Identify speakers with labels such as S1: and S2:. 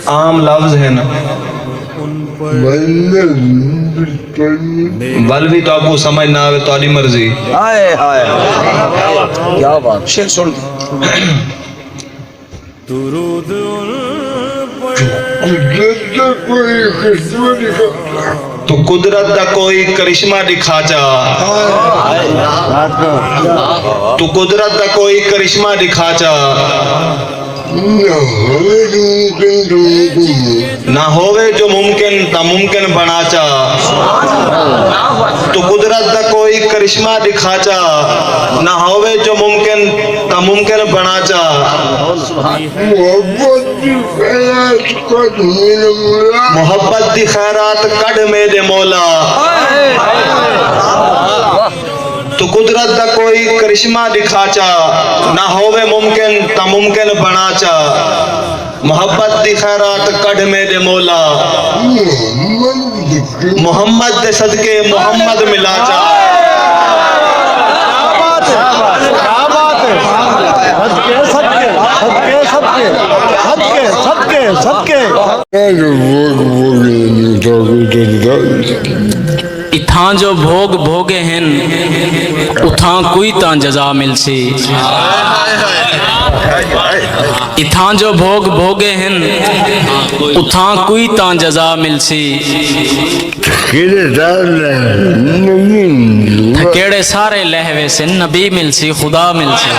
S1: عام لفظ ہے نا، بل بھی تو آپ کو سمجھ نہ آوے تو آلی مرضی.
S2: ہائے ہائے کیا بات، شیر سن
S1: تو قدرت دا کوئی کرشمہ دکھا چا، تو قدرت دا کوئی کرشمہ دکھا چا، نہ ہووے جو ممکن تا ممکن بنا چا. تو قدرت دا کوئی کرشمہ دکھا چا، نہ ہووے جو ممکن تا ممکن بنا چا. محبت دی خیرات کڈ میں دے مولا. تو قدرت دا کوئی کرشمہ دکھا چا، نہ ہووے ممکن تا ممکن بنا چا. محبت دی خیرات کڈ میں دے مولا. محمد دے صدقے محمد ملا چا.
S3: اتھاں جو بھوگ بھوگے ہیں اتھاں کوئی تاں جزا مل سی. اتھاں جو بھوگ بھوگے ہیں اتھاں کوئی تاں جزا مل سی. کیڑے سارے لہوے سے نبی مل سی، خدا مل سی.